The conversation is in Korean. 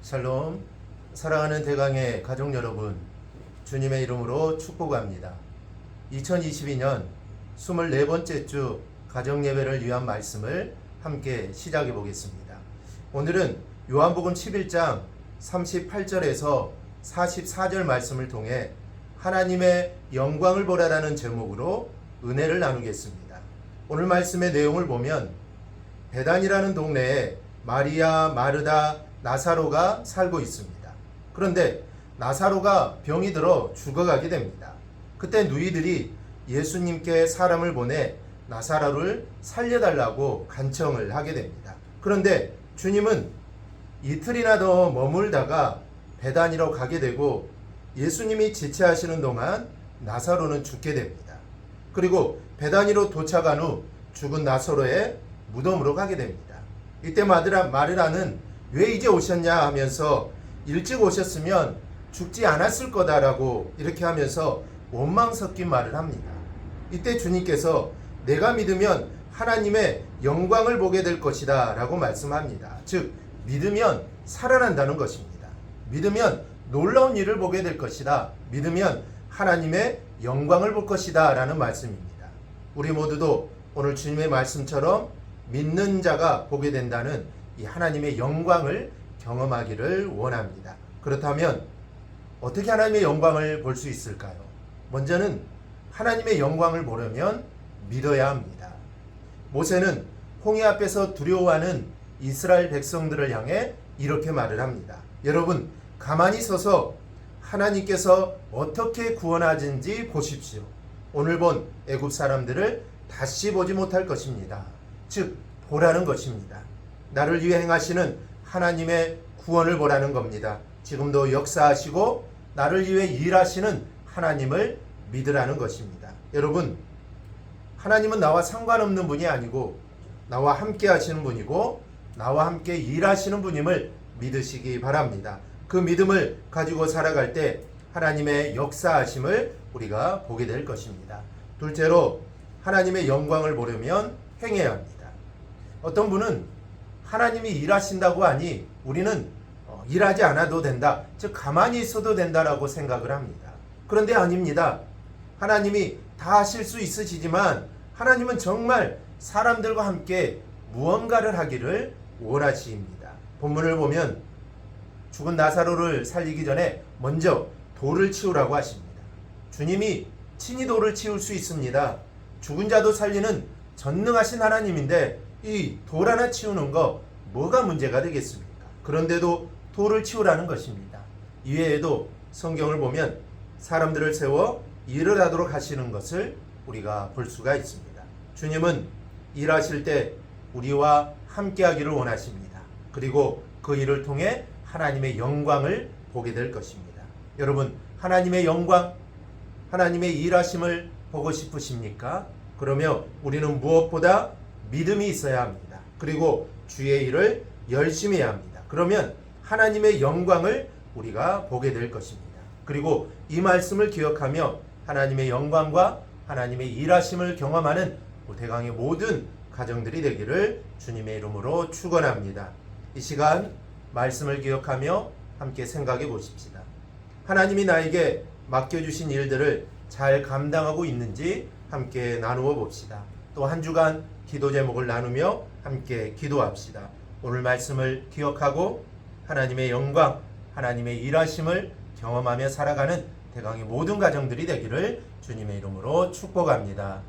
샬롬. 사랑하는 대강의 가족 여러분, 주님의 이름으로 축복합니다. 2022년 24번째 주 가정예배를 위한 말씀을 함께 시작해 보겠습니다. 오늘은 요한복음 11장 38절에서 44절 말씀을 통해 하나님의 영광을 보라라는 제목으로 은혜를 나누겠습니다. 오늘 말씀의 내용을 보면 베단이라는 동네에 마리아, 마르다, 나사로가 살고 있습니다. 그런데 나사로가 병이 들어 죽어가게 됩니다. 그때 누이들이 예수님께 사람을 보내 나사로를 살려달라고 간청을 하게 됩니다. 그런데 주님은 이틀이나 더 머물다가 베단이로 가게 되고 예수님이 지체하시는 동안 나사로는 죽게 됩니다. 그리고 베단이로 도착한 후 죽은 나사로의 무덤으로 가게 됩니다. 이때 마르다는 왜 이제 오셨냐 하면서 일찍 오셨으면 죽지 않았을 거다라고 이렇게 하면서 원망 섞인 말을 합니다. 이때 주님께서 내가 믿으면 하나님의 영광을 보게 될 것이다 라고 말씀합니다. 즉 믿으면 살아난다는 것입니다. 믿으면 놀라운 일을 보게 될 것이다. 믿으면 하나님의 영광을 볼 것이다 라는 말씀입니다. 우리 모두도 오늘 주님의 말씀처럼 믿는 자가 보게 된다는 이 하나님의 영광을 경험하기를 원합니다. 그렇다면 어떻게 하나님의 영광을 볼 수 있을까요? 먼저는 하나님의 영광을 보려면 믿어야 합니다. 모세는 홍해 앞에서 두려워하는 이스라엘 백성들을 향해 이렇게 말을 합니다. 여러분, 가만히 서서 하나님께서 어떻게 구원하신지 보십시오. 오늘 본 애굽 사람들을 다시 보지 못할 것입니다. 즉 보라는 것입니다. 나를 위해 행하시는 하나님의 구원을 보라는 겁니다. 지금도 역사하시고 나를 위해 일하시는 하나님을 믿으라는 것입니다. 여러분, 하나님은 나와 상관없는 분이 아니고 나와 함께 하시는 분이고 나와 함께 일하시는 분임을 믿으시기 바랍니다. 그 믿음을 가지고 살아갈 때 하나님의 역사하심을 우리가 보게 될 것입니다. 둘째로 하나님의 영광을 보려면 행해야 합니다. 어떤 분은 하나님이 일하신다고 하니 우리는 일하지 않아도 된다, 즉 가만히 있어도 된다라고 생각을 합니다. 그런데 아닙니다. 하나님이 다 하실 수 있으시지만 하나님은 정말 사람들과 함께 무언가를 하기를 원하십니다. 본문을 보면 죽은 나사로를 살리기 전에 먼저 돌을 치우라고 하십니다. 주님이 친히 돌을 치울 수 있습니다. 죽은 자도 살리는 전능하신 하나님인데 이 돌 하나 치우는 거 뭐가 문제가 되겠습니까? 그런데도 돌을 치우라는 것입니다. 이외에도 성경을 보면 사람들을 세워 일을 하도록 하시는 것을 우리가 볼 수가 있습니다. 주님은 일하실 때 우리와 함께 하기를 원하십니다. 그리고 그 일을 통해 하나님의 영광을 보게 될 것입니다. 여러분, 하나님의 영광, 하나님의 일하심을 보고 싶으십니까? 그러면 우리는 무엇보다 믿음이 있어야 합니다. 그리고 주의 일을 열심히 해야 합니다. 그러면 하나님의 영광을 우리가 보게 될 것입니다. 그리고 이 말씀을 기억하며 하나님의 영광과 하나님의 일하심을 경험하는 대강의 모든 가정들이 되기를 주님의 이름으로 축원합니다. 이 시간 말씀을 기억하며 함께 생각해 보십시다. 하나님이 나에게 맡겨주신 일들을 잘 감당하고 있는지 함께 나누어 봅시다. 또 한 주간 기도 제목을 나누며 함께 기도합시다. 오늘 말씀을 기억하고 하나님의 영광, 하나님의 일하심을 경험하며 살아가는 대강의 모든 가정들이 되기를 주님의 이름으로 축복합니다.